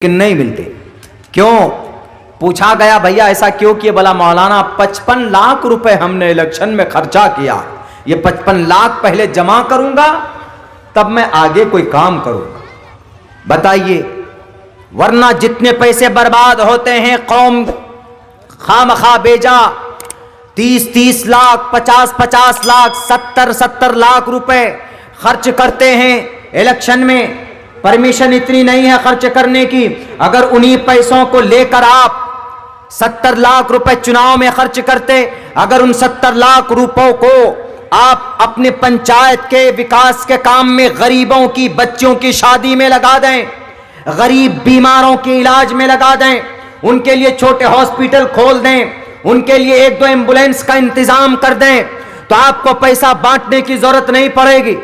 कि नहीं मिलते। क्यों पूछा गया, भैया ऐसा क्यों किए? बोला मौलाना 55 लाख रुपए हमने इलेक्शन में खर्चा किया, ये 55 लाख पहले जमा करूंगा तब मैं आगे कोई काम करूंगा। बताइए, वरना जितने पैसे बर्बाद होते हैं कौम खामखा बेजा 30-30 लाख 50-50 लाख 70-70 लाख रुपए खर्च करते हैं इलेक्शन में। परमिशन इतनी नहीं है खर्च करने की। अगर उन्हीं पैसों को लेकर आप 70 लाख रुपए चुनाव में खर्च करते, अगर उन 70 लाख रुपयों को आप अपने पंचायत के विकास के काम में, गरीबों की बच्चियों की शादी में लगा दें, गरीब बीमारों के इलाज में लगा दें, उनके लिए छोटे हॉस्पिटल खोल दें, उनके लिए 1-2 एम्बुलेंस का इंतजाम कर दें, तो आपको पैसा बांटने की जरूरत नहीं पड़ेगी।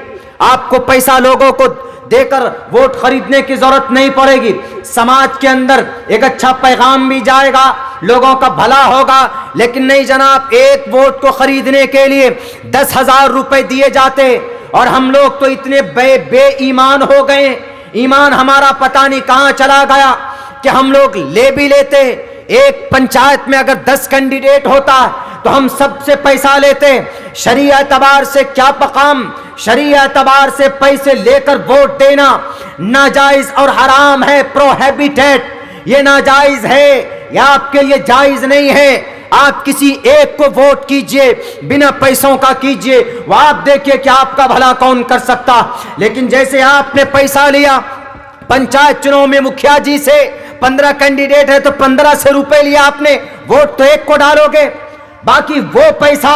आपको पैसा लोगों को देकर वोट खरीदने की जरूरत नहीं पड़ेगी। समाज के अंदर एक अच्छा पैगाम भी जाएगा, लोगों का भला होगा। लेकिन नहीं जनाब, एक वोट को खरीदने के लिए 10,000 रुपए दिए जाते, और हम लोग तो इतने बेईमान हो गए, ईमान हमारा पता नहीं कहां चला गया कि हम लोग ले भी लेते। एक पंचायत में अगर 10 कैंडिडेट होता तो हम सबसे पैसा लेते। शरीया एतबार से क्या पकाम, शरीया एतबार से पैसे लेकर वोट देना नाजायज और हराम है, प्रोहिबिटेड। ये नाजायज है, ये आपके लिए जायज नहीं है। आप किसी एक को वोट कीजिए, बिना पैसों का कीजिए, वो आप देखिए कि आपका भला कौन कर सकता। लेकिन जैसे आपने पैसा लिया पंचायत चुनाव में मुखिया जी से, 15 कैंडिडेट है तो 1500 रुपए लिया आपने, वोट तो एक को डालोगे। बाकी वो पैसा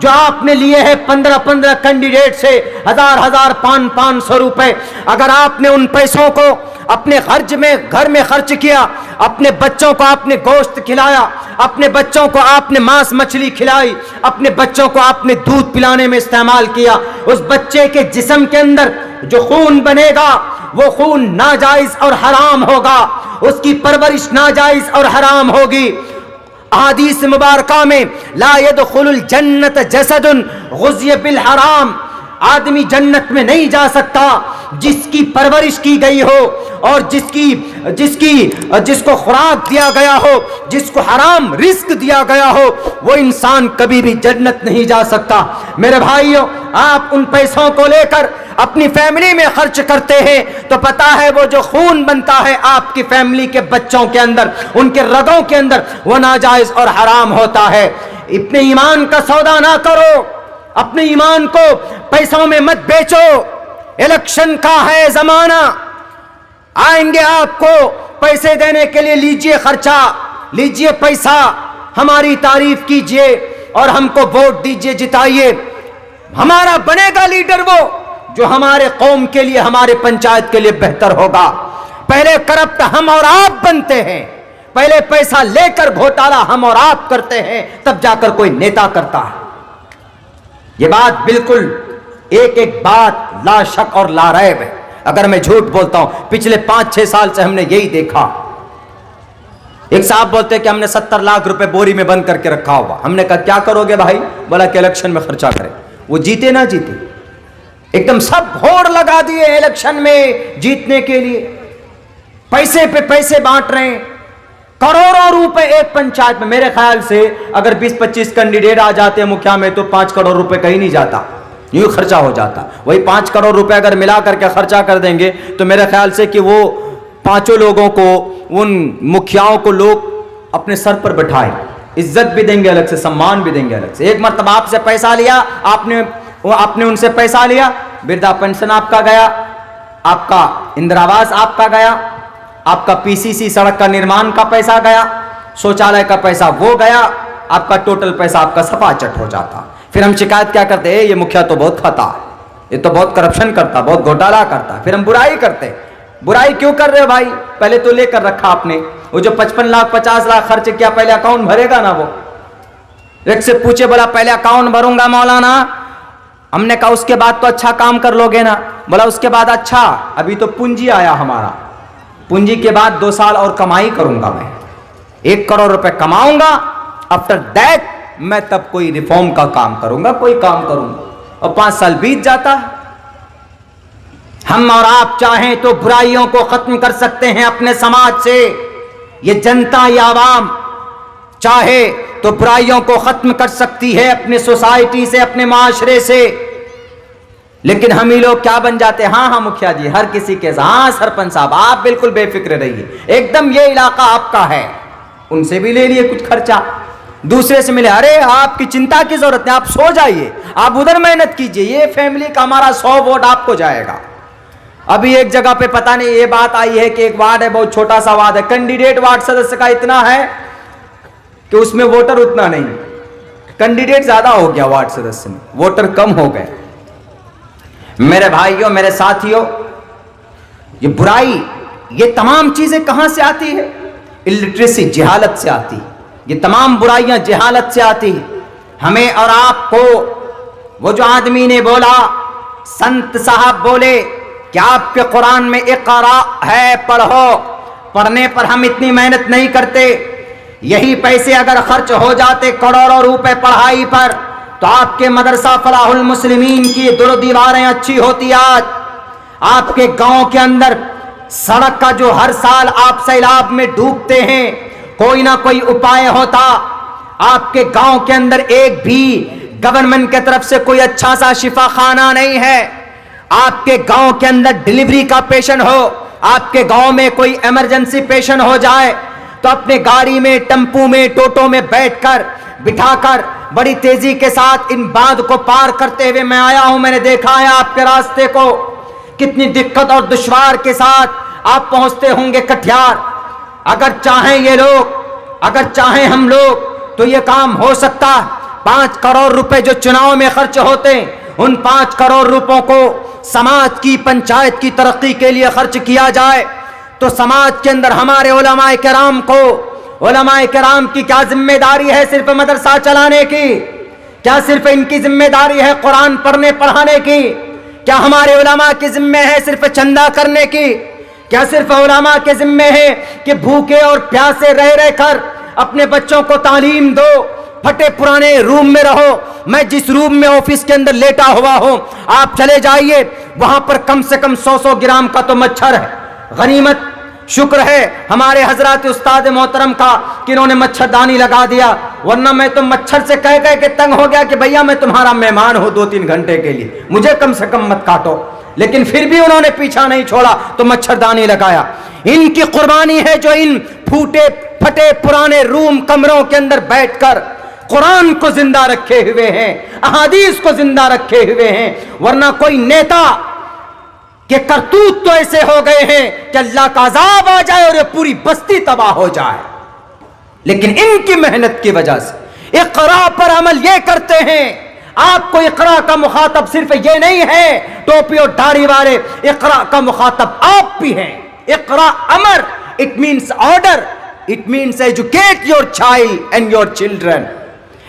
जो आपने लिए हैं 15 कैंडिडेट से 1000 500 रुपए, अगर आपने उन पैसों को अपने घर में खर्च किया, अपने बच्चों को आपने गोश्त खिलाया, अपने बच्चों को आपने मांस मछली खिलाई, अपने बच्चों को आपने दूध पिलाने में इस्तेमाल किया, उस बच्चे के जिस्म के अंदर जो खून बनेगा वो खून नाजायज और हराम होगा, उसकी परवरिश नाजायज और हराम होगी। हदीस मुबारका में ला यदखुलुल जन्नत जसदुन गुज़िय बिल हराम, आदमी जन्नत में नहीं जा सकता जिसकी परवरिश की गई हो और जिसको खुराक दिया गया हो, जिसको हराम रिस्क दिया गया हो, वो इंसान कभी भी जन्नत नहीं जा सकता। मेरे भाइयों, आप उन पैसों को लेकर अपनी फैमिली में खर्च करते हैं तो पता है वो जो खून बनता है आपकी फैमिली के बच्चों के अंदर, उनके रगों के अंदर, वो नाजायज और हराम होता है। अपने ईमान का सौदा ना करो, अपने ईमान को पैसों में मत बेचो। इलेक्शन का है जमाना, आएंगे आपको पैसे देने के लिए, लीजिए खर्चा, लीजिए पैसा, हमारी तारीफ कीजिए और हमको वोट दीजिए, जिताइए। हमारा बनेगा लीडर वो जो हमारे कौम के लिए, हमारे पंचायत के लिए बेहतर होगा। पहले करप्ट हम और आप बनते हैं, पहले पैसा लेकर घोटाला हम और आप करते हैं, तब जाकर कोई नेता करता है। ये बात बिल्कुल एक बात ला शक और ला रैब है। अगर मैं झूठ बोलता हूं, पिछले 5-6 साल से हमने यही देखा। एक साहब बोलते कि हमने 70 लाख रुपए बोरी में बंद करके रखा हुआ। हमने कहा क्या करोगे भाई? बोला कि इलेक्शन में खर्चा करें। वो जीते ना जीते, एकदम सब होड़ लगा दिए इलेक्शन में जीतने के लिए, पैसे पे पैसे बांट रहे हैं, करोड़ों रुपए एक पंचायत में। मेरे ख्याल से अगर 20-25 कैंडिडेट आ जाते हैं मुखिया में तो 5 करोड़ रुपए कहीं नहीं जाता, यूं खर्चा हो जाता। वही 5 करोड़ रुपए अगर मिला करके खर्चा कर देंगे तो मेरे ख्याल से कि वो 5 लोगों को, उन मुखियाओं को लोग अपने सर पर बैठाए, इज्जत भी देंगे अलग से, सम्मान भी देंगे अलग से। एक मरतबा आपसे पैसा लिया, आपने उनसे पैसा लिया, वृद्धा पेंशन आपका गया, आपका इंदिरा आवास आपका गया, आपका पीसीसी सड़क का निर्माण का पैसा गया, शौचालय का पैसा वो गया, आपका टोटल पैसा आपका सफाचट हो जाता। फिर हम शिकायत क्या करते हैं? ये मुखिया तो बहुत खाता है, ये तो बहुत करप्शन करता, बहुत घोटाला करता। फिर हम बुराई करते। बुराई क्यों कर रहे हो भाई? पहले तो लेकर रखा आपने, वो जो 55 लाख 50 लाख खर्च किया, पहले अकाउंट भरेगा ना वो? एक से पूछे, बोला पहले अकाउंट भरूंगा मौलाना। हमने कहा उसके बाद तो अच्छा काम कर लोगे ना? बोला उसके बाद अच्छा, अभी तो पूंजी आया हमारा, पूंजी के बाद 2 साल और कमाई करूंगा, मैं 1 करोड़ रुपए कमाऊंगा, आफ्टर दैट मैं तब कोई रिफॉर्म का काम करूंगा, कोई काम करूंगा। और 5 साल बीत जाता है, हम और आप चाहें तो बुराइयों को खत्म कर सकते हैं अपने समाज से। ये जनता, ये आवाम चाहे तो बुराइयों को खत्म कर सकती है अपने सोसाइटी से, अपने माशरे से। लेकिन हम ही लोग क्या बन जाते हैं, हाँ मुखिया जी, हर किसी के साथ, हाँ सरपंच साहब आप बिल्कुल बेफिक्र रहिए, एकदम ये इलाका आपका है, उनसे भी ले लिए कुछ खर्चा, दूसरे से मिले, अरे आपकी चिंता की जरूरत नहीं, आप सो जाइए, आप उधर मेहनत कीजिए, ये फैमिली का हमारा 100 वोट आपको जाएगा। अभी एक जगह पे पता नहीं ये बात आई है कि एक वार्ड है, बहुत छोटा सा वार्ड है, कैंडिडेट वार्ड सदस्य का इतना है कि उसमें वोटर उतना नहीं, कैंडिडेट ज्यादा हो गया वार्ड सदस्य में, वोटर कम हो गए। मेरे भाइयों, मेरे साथियों, ये बुराई, ये तमाम चीजें कहां से आती है? इलिटरेसी, जहालत से आती है। ये तमाम बुराइयां जहालत से आती है। हमें और आपको, वो जो आदमी ने बोला, संत साहब बोले कि आपके कुरान में इक़रा है, पढ़ो, पढ़ने पर हम इतनी मेहनत नहीं करते, यही पैसे अगर खर्च हो जाते करोड़ों रुपए पढ़ाई पर तो आपके मदरसा फलाहुल मुस्लिमीन की दीवारें अच्छी होती। आज आपके गांव के अंदर सड़क का जो हर साल आप सैलाब में डूबते हैं, कोई ना कोई उपाय होता। आपके गांव के अंदर एक भी गवर्नमेंट की तरफ से कोई अच्छा सा शिफा खाना नहीं है। आपके गांव के अंदर डिलीवरी का पेशेंट हो, आपके गांव में कोई इमरजेंसी पेशेंट हो जाए तो अपने गाड़ी में, टेम्पू में, टोटो में बैठकर, बिठाकर बड़ी तेजी के साथ इन बांध को पार करते हुए मैं आया हूं। मैंने देखा है आपके रास्ते को, कितनी दिक्कत और दुश्वार के साथ आप पहुंचते होंगे कटिहार। अगर चाहें ये लोग, अगर चाहें हम लोग, तो ये काम हो सकता। 5 करोड़ रुपए जो चुनाव में खर्च होते, उन 5 करोड़ रुपयों को समाज की, पंचायत की तरक्की के लिए खर्च किया जाए तो समाज के अंदर हमारे उलमाए किराम को, उलमाए किराम की क्या जिम्मेदारी है सिर्फ मदरसा चलाने की? क्या सिर्फ इनकी जिम्मेदारी है कुरान पढ़ने पढ़ाने की? क्या हमारे उलमा की जिम्मे है सिर्फ चंदा करने की? क्या सिर्फ उलमा के जिम्मे है कि भूखे और प्यासे रह रहकर अपने बच्चों को तालीम दो? फटे पुराने रूम में रहो। मैं जिस रूम में ऑफिस के अंदर लेटा हुआ हूं, आप चले जाइए, वहां पर कम से कम 100 ग्राम का तो मच्छर है। गनीमत, शुक्र है हमारे हजरत उस्ताद मोहतरम का कि इन्होंने मच्छरदानी लगा दिया, वरना मैं तो मच्छर से कह कह के तंग हो गया कि भैया मैं तुम्हारा मेहमान हूं 2-3 घंटे के लिए, मुझे कम से कम मत काटो। लेकिन फिर भी उन्होंने पीछा नहीं छोड़ा तो मच्छरदानी लगाया। इनकी कुर्बानी है जो इन फूटे फटे पुराने रूम, कमरों के अंदर बैठकर कुरान को जिंदा रखे हुए हैं, अहादीस को जिंदा रखे हुए हैं। वरना कोई नेता के करतूत तो ऐसे हो गए हैं कि अल्लाह का अजाब आ जाए और ये पूरी बस्ती तबाह हो जाए। लेकिन इनकी मेहनत की वजह से इक़रा पर अमल ये करते हैं। आपको इक़रा का मुखातब सिर्फ ये नहीं है टोपी और दाढ़ी वाले, इक़रा का मुखातब आप भी हैं। इक़रा अमर, it means order, it means educate your child and your children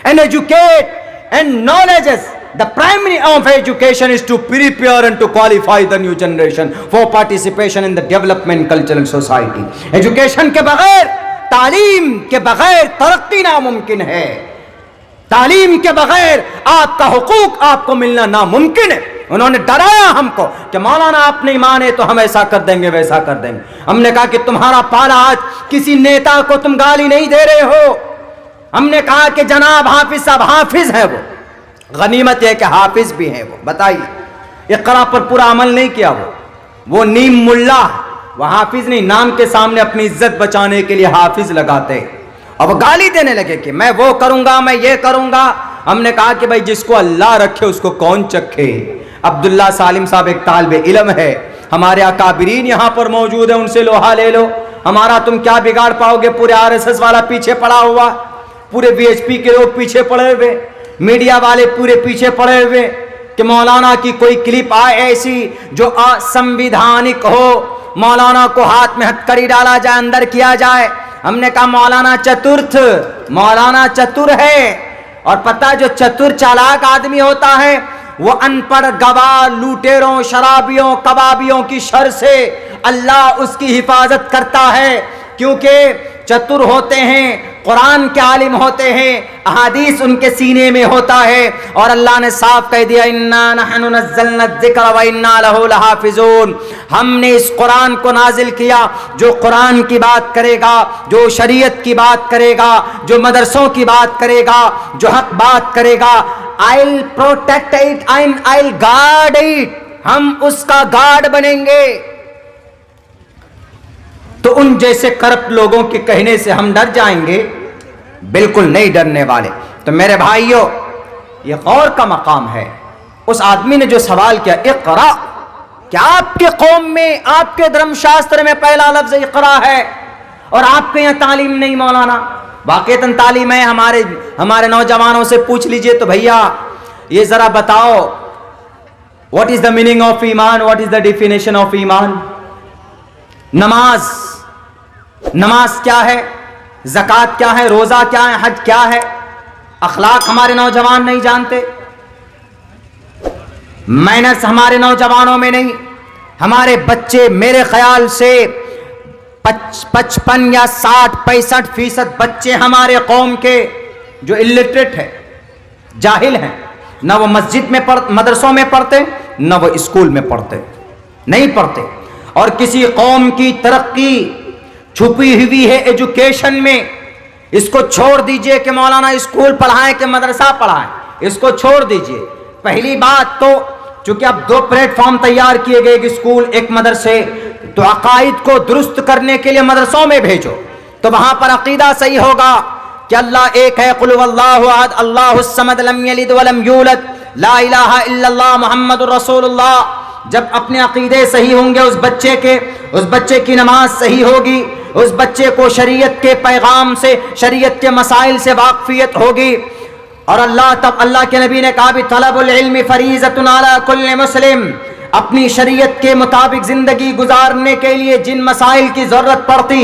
and educate and knowledge. The primary of education is to prepare and to qualify the new generation for participation in the development cultural society. Education के बगैर, तालीम के बगैर तरक्की नामुमकिन है। तालीम के बगैर आपका हुकूक आपको मिलना नामुमकिन है। उन्होंने डराया हमको कि मौलाना आप नहीं माने तो हम ऐसा कर देंगे, वैसा कर देंगे। हमने कहा कि तुम्हारा पाला आज किसी नेता को तुम गाली नहीं दे रहे हो। हमने कहा कि जनाब हाफिज साहब हाफिज है, वो गनीमत है कि हाफिज भी है। वो बताइए, इक़रा पर पूरा अमल नहीं किया। वो नीम मुल्ला, वो हाफिज नहीं, नाम के सामने अपनी इज्जत बचाने के लिए हाफिज लगाते। अब गाली देने लगे कि मैं वो करूंगा, मैं ये करूंगा। हमने कहा कि भाई जिसको अल्लाह रखे उसको कौन चखे। अब्दुल्ला सालिम साहब एक तालिबे इल्म है, हमारे अकाबिरीन यहां पर मौजूद है, उनसे लोहा ले लो। हमारा तुम क्या बिगाड़ पाओगे? पूरे RSS वाला पीछे पड़ा हुआ, पूरे VHP के लोग पीछे पड़े हुए, मीडिया वाले पूरे पीछे पड़े हुए कि मौलाना की कोई क्लिप आए ऐसी जो असंविधानिक हो, मौलाना को हाथ में हथकड़ी डाला जाए, अंदर किया जाए। हमने कहा मौलाना चतुर्थ, मौलाना चतुर है। और पता जो चतुर चालाक आदमी होता है वो अनपढ़ गवाह, लुटेरों, शराबियों, कबाबियों की शर से अल्लाह उसकी हिफाजत करता है। क्योंकि चतुर होते हैं कुरान के आलिम होते हैं, अहादीस उनके सीने में होता है। और अल्लाह ने साफ कह दिया, इन्ना नहनु नज़्ज़लना ज़िक्र व इन्ना लहु लहाफ़िज़ून, हमने इस कुरान को नाजिल किया। जो कुरान की बात करेगा, जो शरीयत की बात करेगा, जो मदरसों की बात करेगा, जो हक बात करेगा, I will protect it, I will guard it, हम उसका गार्ड बनेंगे। तो उन जैसे करप्ट लोगों के कहने से हम डर जाएंगे? बिल्कुल नहीं डरने वाले। तो मेरे भाइयों, यह गौर का मकाम है। उस आदमी ने जो सवाल किया, इक़रा, क्या आपके कौम में, आपके धर्मशास्त्र में पहला लफ्ज इक़रा है और आपके यहां तालीम नहीं? मौलाना वाक़ईतन तालीम है। हमारे नौजवानों से पूछ लीजिए तो भैया ये जरा बताओ, what is the meaning of ईमान, what is the definition of ईमान? नमाज क्या है, ज़कात क्या है, रोज़ा क्या है, हज क्या है? अखलाक हमारे नौजवान नहीं जानते, मैनर्स हमारे नौजवानों में नहीं। हमारे बच्चे, मेरे ख्याल से 55 या 60-65% बच्चे हमारे कौम के जो इलिटरेट है, जाहिल हैं। न वो मस्जिद में मदरसों में पढ़ते, न वो स्कूल में पढ़ते, नहीं पढ़ते। और किसी कौम की तरक्की छुपी हुई है एजुकेशन में। इसको छोड़ दीजिए कि मौलाना स्कूल पढ़ाएं कि मदरसा पढ़ाएं, इसको छोड़ दीजिए। पहली बात तो चूंकि अब 2 प्लेटफॉर्म तैयार किए गए, एक स्कूल एक मदरसे, तो अकायद को दुरुस्त करने के लिए मदरसों में भेजो, तो वहां पर अकीदा सही होगा कि अल्लाह एक है, कुल वल्लाहु अहद अल्लाहुस समद लम यलिद वलम यूलद ला इलाहा इल्लल्लाह मुहम्मदुर रसूलुल्लाह। जब अपने अकीदे सही होंगे उस बच्चे की नमाज सही होगी, उस बच्चे को शरीयत के पैगाम से, शरीयत के मसाइल से वाकफियत होगी। और अल्लाह के नबी ने कहा भी, तलबुल इल्मी फरीज़तुन अला कुल्लि मुस्लिम, अपनी शरीयत के मुताबिक जिंदगी गुजारने के लिए जिन मसाइल की जरूरत पड़ती,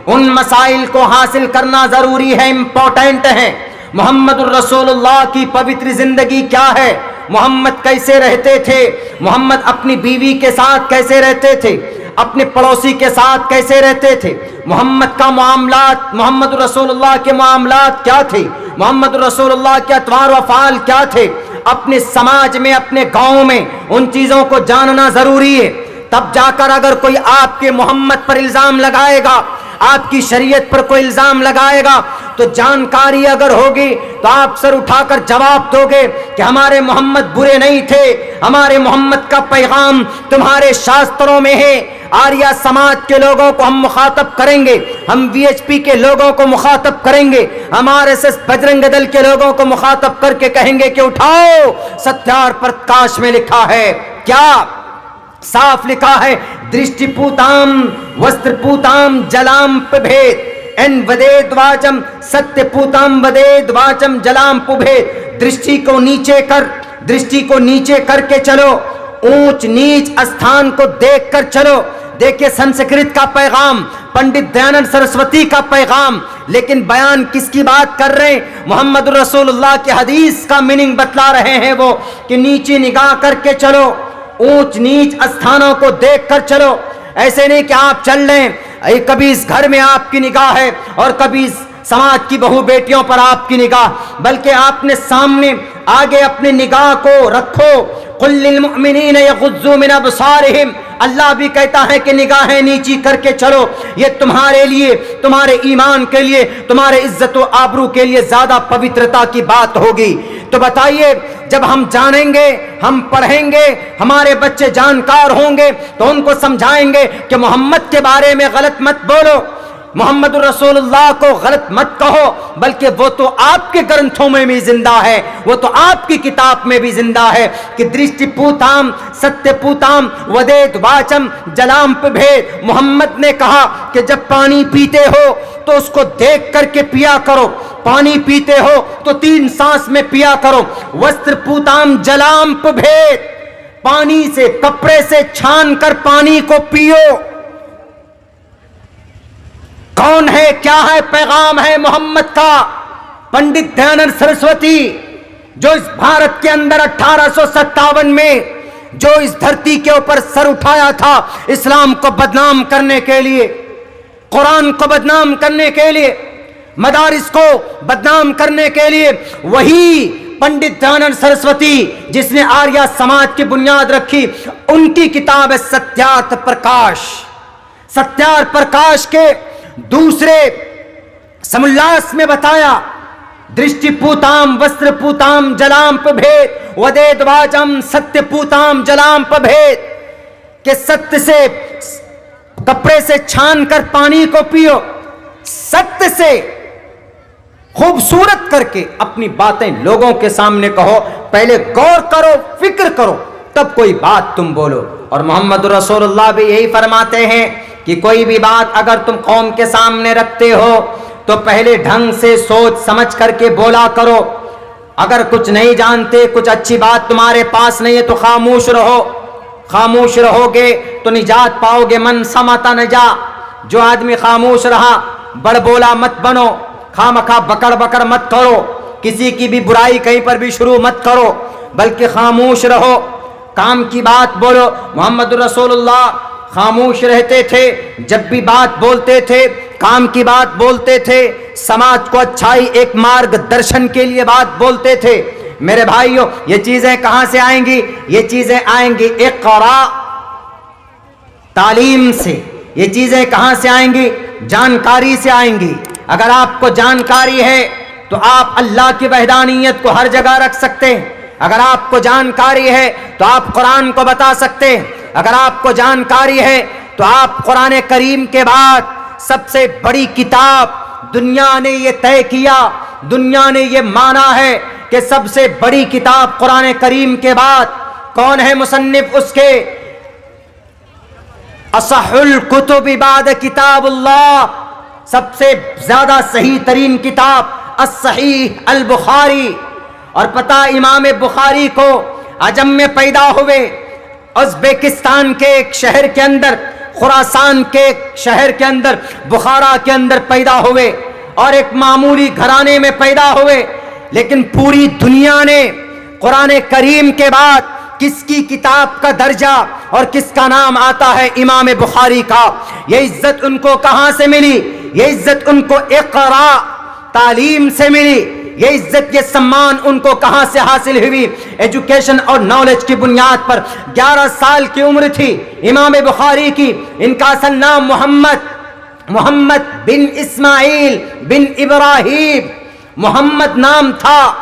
उन मसाइल को हासिल करना जरूरी है, इंपॉर्टेंट है। मोहम्मदुर रसूलुल्लाह की पवित्र जिंदगी क्या है, मोहम्मद कैसे रहते थे, मोहम्मद अपनी बीवी के साथ कैसे रहते थे, अपने पड़ोसी के साथ कैसे रहते थे, मोहम्मद का मामलात, मोहम्मद रसूलुल्लाह के मामलात क्या थे, मोहम्मद रसूलुल्लाह के अतवार वफ़ाल क्या थे, अपने समाज में, अपने गांव में उन चीज़ों को जानना ज़रूरी है। तब जाकर अगर कोई आपके मोहम्मद पर इल्ज़ाम लगाएगा, आपकी शरीयत पर कोई इल्ज़ाम लगाएगा, तो जानकारी अगर होगी तो आप सर उठाकर जवाब दोगे कि हमारे मोहम्मद बुरे नहीं थे, हमारे मोहम्मद का पैगाम तुम्हारे शास्त्रों में है। आर्या समाज के लोगों को हम मुखातब करेंगे, हम वीएचपी के लोगों को मुखातब करेंगे, हम आरएसएस बजरंग दल के लोगों को मुखातब करके कहेंगे कि उठाओ, सत्यार प्रकाश में लिखा है, क्या साफ लिखा है, दृष्टिपूताम वस्त्रपूताम जलाम भेद एन वदेद वाचम सत्यपूताम वदेद वाचम जलाम पुभेद। दृष्टि को नीचे करके चलो, ऊंच नीच स्थान को देखकर चलो। देखिए संस्कृत का पैगाम, पंडित दयानंद सरस्वती का पैगाम, लेकिन बयान किसकी बात कर रहे हैं? मोहम्मद रसूलुल्लाह के हदीस का मीनिंग बतला रहे हैं वो, कि नीचे निगाह करके चलो, ऊंच नीच स्थानों को देखकर चलो। ऐसे नहीं कि आप चल रहे हैं, कभी इस घर में आपकी निगाह है और कभी इस समाज की बहू बेटियों पर आपकी निगाह, बल्कि आपने सामने आगे अपनी निगाह को रखो। कुल लिल मुमिनीन यग़ुज़्ज़ू मिन अबसारिहिम, अल्लाह भी कहता है कि निगाहें नीची करके चलो। ये तुम्हारे लिए, तुम्हारे ईमान के लिए, तुम्हारे इज्जत व आबरू के लिए ज्यादा पवित्रता की बात होगी। तो बताइए, जब हम जानेंगे, हम पढ़ेंगे, हमारे बच्चे जानकार होंगे, तो उनको समझाएंगे कि मोहम्मद के बारे में गलत मत बोलो, मोहम्मद रसूलुल्लाह को गलत मत कहो, बल्कि वो तो आपके ग्रंथों में भी जिंदा है, वो तो आपकी किताब में भी जिंदा है कि दृष्टिपूताम सत्यपूताम वदेद वाचम जलाम भेद। मोहम्मद ने कहा कि जब पानी पीते हो तो उसको देख करके पिया करो, पानी पीते हो तो 3 सांस में पिया करो। वस्त्रपूताम जलाम भेद, पानी से, कपड़े से छान कर पानी को पियो। कौन है, क्या है, पैगाम है मोहम्मद का। पंडित दयानंद सरस्वती जो इस भारत के अंदर 1857 में जो इस धरती के ऊपर सर उठाया था इस्लाम को बदनाम करने के लिए, कुरान को बदनाम करने के लिए, मदारिस को बदनाम करने के लिए वही पंडित दयानंद सरस्वती जिसने आर्य समाज की बुनियाद रखी, उनकी किताब है सत्यार्थ प्रकाश। सत्यार्थ प्रकाश के दूसरे समुल्लास में बताया, दृष्टि पूताम वस्त्र पूताम जलाम भेद वदेद वाचम सत्य पूताम जलाम भेद, के सत्य से कपड़े से छान कर पानी को पियो, सत्य से खूबसूरत करके अपनी बातें लोगों के सामने कहो, पहले गौर करो, फिक्र करो, तब कोई बात तुम बोलो। और मोहम्मद रसूलुल्लाह भी यही फरमाते हैं कि कोई भी बात अगर तुम कौम के सामने रखते हो तो पहले ढंग से सोच समझ करके बोला करो। अगर कुछ नहीं जानते, कुछ अच्छी बात तुम्हारे पास नहीं है तो खामोश रहो। खामोश रहोगे तो निजात पाओगे। मन समता नजा, जो आदमी खामोश रहा, बड़बोला मत बनो, खामखा बकड़ बकड़ मत करो, किसी की भी बुराई कहीं पर भी शुरू मत करो, बल्कि खामोश रहो, काम की बात बोलो। मोहम्मद रसूलुल्लाह खामोश रहते थे, जब भी बात बोलते थे काम की बात बोलते थे, समाज को अच्छाई एक मार्गदर्शन के लिए बात बोलते थे। मेरे भाइयों, ये चीजें कहां से आएंगी? ये चीजें आएंगी इक़रा, तालीम से। ये चीजें कहां से आएंगी? जानकारी से आएंगी। अगर आपको जानकारी है तो आप अल्लाह की वहदानियत को हर जगह रख सकते हैं। अगर आपको जानकारी है तो आप कुरान को बता सकते हैं। अगर आपको जानकारी है तो आप कुरान करीम के बाद सबसे बड़ी किताब, दुनिया ने ये तय किया, दुनिया ने ये माना है कि सबसे बड़ी किताब कुरान करीम के बाद कौन है मुसन्निफ उसके? असहुल कुतुब बाद किताबुल्लाह, सबसे ज्यादा सही तरीन किताब अस्सहीह अल बुखारी। और पता, इमाम बुखारी को अजम में पैदा हुए, उज़्बेकिस्तान के एक शहर के अंदर, खुरासान के शहर के अंदर, बुखारा के अंदर पैदा हुए और एक मामूली घराने में पैदा हुए। लेकिन पूरी दुनिया ने कुरान करीम के बाद किसकी किताब का दर्जा और किसका नाम आता है? इमाम बुखारी का। ये इज्जत उनको कहां से मिली? ये इज्जत उनको इक़रा, तालीम से मिली। ये इज्जत, ये सम्मान उनको कहां से हासिल हुई? एजुकेशन और नॉलेज की बुनियाद पर। 11 साल की उम्र थी इमाम बुखारी की। इनका असल नाम मोहम्मद बिन इस्माइल बिन इब्राहिम मोहम्मद नाम था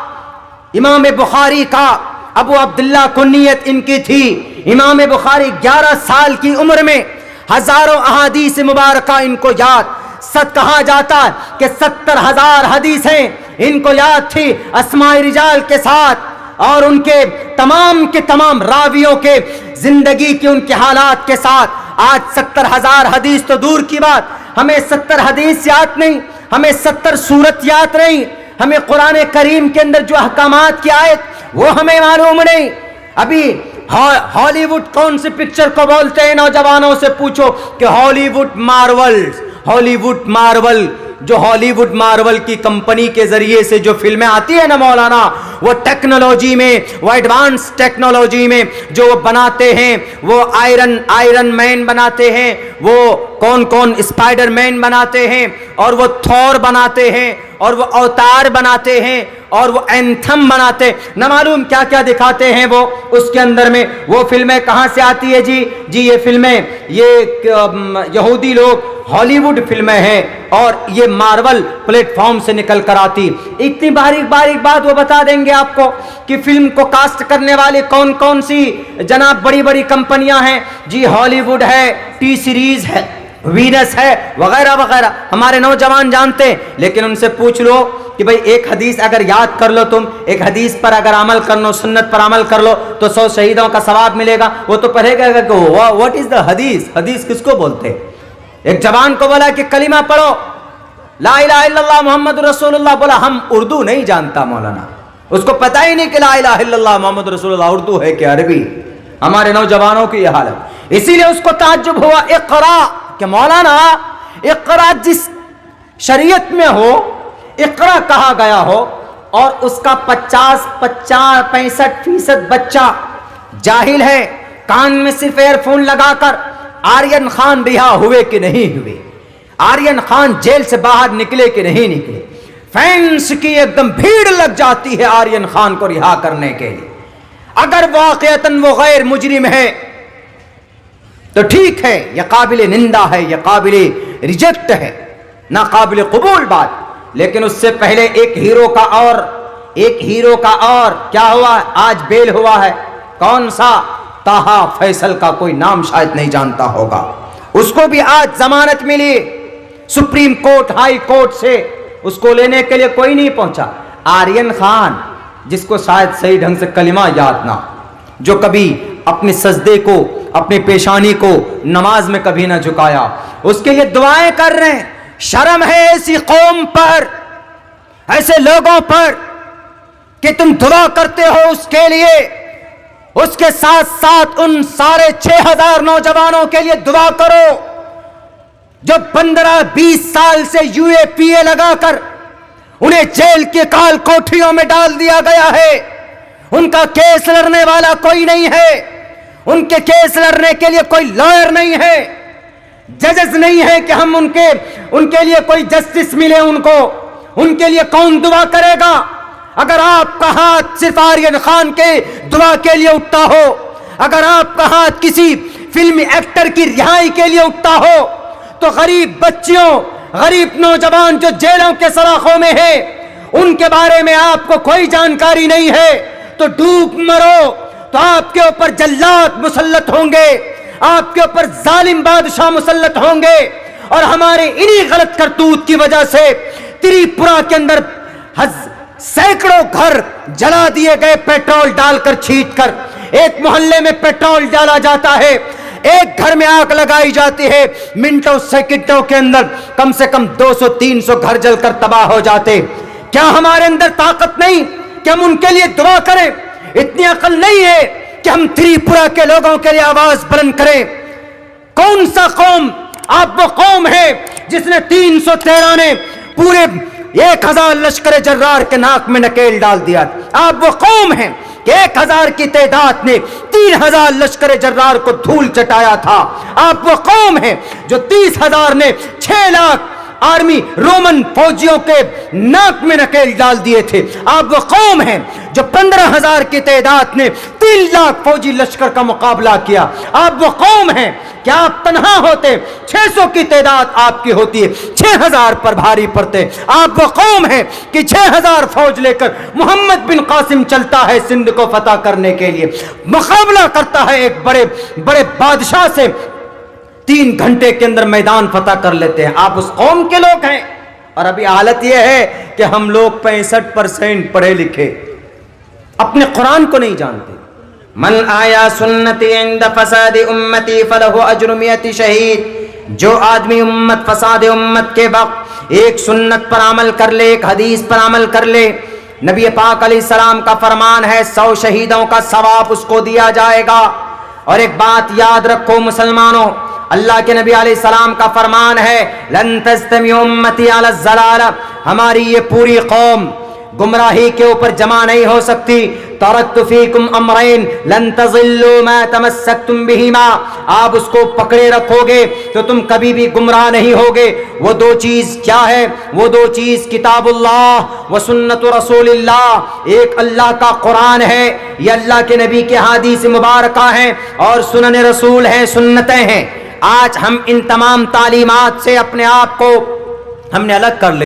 इमाम बुखारी का। अबू अब्दुल्ला कुन्नियत इनकी थी। इमाम बुखारी 11 साल की उम्र में हजारों अहादीस मुबारका इनको याद। सच कहा जाता है कि 70,000 हदीसें इनको याद थी अस्माए रिजाल के साथ, और उनके तमाम के तमाम रावियों के जिंदगी के उनके हालात के साथ। आज 70,000 हदीस तो दूर की बात, हमें 70 हदीस याद नहीं, हमें 70 सूरत याद नहीं, हमें कुरान करीम के अंदर जो अहकामात की आयत वो हमें मालूम नहीं। अभी हॉलीवुड कौन सी पिक्चर को बोलते हैं? नौजवानों से पूछो कि हॉलीवुड मार्वल, जो हॉलीवुड मार्वल की कंपनी के जरिए से जो फिल्में आती है ना मौलाना, वो टेक्नोलॉजी में, वो एडवांस टेक्नोलॉजी में जो वो बनाते हैं, वो आयरन मैन बनाते हैं, वो कौन स्पाइडर मैन बनाते हैं, और वो थॉर बनाते हैं, और वो अवतार बनाते हैं, और वो एंथम बनाते, न मालूम क्या क्या दिखाते हैं वो उसके अंदर में। वो फिल्में कहां से आती है जी? ये फिल्में, ये यहूदी लोग हॉलीवुड फिल्में हैं और ये मार्वल प्लेटफॉर्म से निकल कर आती। इतनी बारीक बारीक बात वो बता देंगे आपको कि फिल्म को कास्ट करने वाले कौन कौन सी जनाब बड़ी बड़ी कंपनियां हैं जी। हॉलीवुड है, टी सीरीज है, वीनस है, वगैरह वगैरह। हमारे नौजवान जानते हैं, लेकिन उनसे पूछ लो कि भाई एक हदीस अगर याद कर लो, तुम एक हदीस पर अगर अमल कर लो, सुन्नत पर अमल कर लो तो 100 शहीदों का सवाब मिलेगा। वो तो पढ़ेगा कि व्हाट इज द हदीस, हदीस किसको बोलते हैं? एक जवान को बोला कि कलिमा पढ़ो, ला इलाहा इल्लल्लाह मुहम्मद रसूलुल्लाह, बोला हम उर्दू नहीं जानता मौलाना, उसको पता ही नहीं कि ला इलाहा इल्लल्लाह मुहम्मद रसूलुल्लाह उर्दू है कि अरबी। हमारे नौजवानों की यह हालत। इसीलिए उसको ताज्जुब हुआ इक़रा कि मौलाना इक़रा जिस शरीयत में हो, इक़रा कहा गया हो, और उसका 65% बच्चा जाहिल है, कान में सिर्फ एयरफोन लगाकर आर्यन खान रिहा हुए कि नहीं हुए। आर्यन खान जेल से बाहर निकले कि नहीं निकले, फैंस की एकदम भीड़ लग जाती है आर्यन खान को रिहा करने के लिए। अगर वाकईतन वो गैर मुजरिम है तो ठीक है, यह काबिल निंदा है, यह काबिल रिजेक्ट है, ना काबिल कबूल बात। लेकिन उससे पहले एक हीरो का और क्या हुआ, आज बेल हुआ है। कौन सा? ताहा फैसल का कोई नाम शायद नहीं जानता होगा, उसको भी आज जमानत मिली सुप्रीम कोर्ट हाई कोर्ट से। उसको लेने के लिए कोई नहीं पहुंचा। आर्यन खान, जिसको शायद सही ढंग से कलिमा याद ना, जो कभी अपने सजदे को, अपनी पेशानी को नमाज में कभी ना झुकाया, उसके लिए दुआएं कर रहे हैं। शर्म है ऐसी कौम पर, ऐसे लोगों पर कि तुम दुआ करते हो उसके लिए, उसके साथ साथ उन सारे 6000 नौजवानों के लिए दुआ करो जो 15-20 साल से यूएपीए लगाकर उन्हें जेल के काल कोठरियों में डाल दिया गया है। उनका केस लड़ने वाला कोई नहीं है, उनके केस लड़ने के लिए कोई लॉयर नहीं है, जजेस नहीं है कि हम उनके लिए कोई जस्टिस मिले उनको। उनके लिए कौन दुआ करेगा? अगर आपका हाथ सिर्फ आर्यन खान के दुआ के लिए उठता हो, अगर आपका हाथ किसी फिल्मी एक्टर की रिहाई के लिए उठता हो, तो गरीब बच्चियों, गरीब नौजवान जो जेलों के सलाखों में है, उनके बारे में आपको कोई जानकारी नहीं है तो डूब मरो। तो आपके ऊपर जल्लाद मुसल्लत होंगे, आपके ऊपर जालिम बादशाह मुसल्लत होंगे। और हमारे इन्हीं गलत करतूत की वजह से त्रिपुरा के अंदर सैकड़ों घर जला दिए गए, पेट्रोल डालकर छींटकर। एक मोहल्ले में पेट्रोल डाला जाता है, एक घर में आग लगाई जाती है, मिनटों सेकंडों के अंदर कम से कम 200-300 घर जलकर तबाह हो जाते। क्या हमारे अंदर ताकत नहीं कि हम उनके लिए दुआ करें? इतनी अकल नहीं है कि हम त्रिपुरा के लोगों के लिए आवाज बुलंद करें? कौन सा कौम? आप वो कौम है जिसने 313 ने पूरे 1000 लश्कर जर्रार के नाक में नकेल डाल दिया। आप वो कौम हैं कि 1000 की तादाद ने 3000 लश्कर जर्रार को धूल चटाया था। आप वो कौम हैं जो 30,000 ने 6 लाख आर्मी रोमन फौजियों के नाक में नकेल डाल दिए थे। आप वो कौम हैं जो 15,000 की तादाद ने 3 लाख फौजी लश्कर का मुकाबला किया। आप वो कौम हैं कि आप तन्हा होते 600 की तादाद आपकी होती है, 6000 पर भारी पड़ते। आप वो कौम हैं कि 6000 फौज लेकर मोहम्मद बिन कासिम चलता है सिंध को फतह करने के लिए, मुकाबला करता है एक बड़े बड़े बादशाह से, 3 घंटे के अंदर मैदान फतह कर लेते हैं। आप उस कौम के लोग हैं। और अभी हालत यह है कि हम लोग 65% पढ़े लिखे अपने कुरान को नहीं जानते। मन आया सुन्नती इंद फसाद उम्मती फलहु अज्रु मियति शहीद। जो आदमी उम्मत फसाद उम्मत के वक्त एक सुन्नत पर अमल कर ले, एक हदीस पर अमल कर ले, नबी पाक अलैहिस्सलाम का फरमान है 100 शहीदों का सवाब उसको दिया जाएगा। और एक बात याद रखो मुसलमानों, अल्लाह के नबी अलैहिस्सलाम का फरमान है लन तस्तमी उम्मती अला ज़लाला, हमारी ये पूरी कौम गुमराही के ऊपर जमा नहीं हो सकती। तरक्तु फीकुम अमरैन लन तज़िल्लू मा तमस्सक्तुम बिहिमा, आप उसको पकड़े रखोगे तो तुम कभी भी गुमराह नहीं होगे। वो 2 चीज क्या है? वो 2 चीज किताबुल्लाह व सुन्नतु रसूलिल्लाह। एक अल्लाह का कुरान है, ये अल्लाह के नबी के हदीस मुबारका हैं, और सुनन रसूल हैं, सुन्नतें हैं। आज हम इन तमाम तालीमात से अपने आप को हमने अलग कर ले।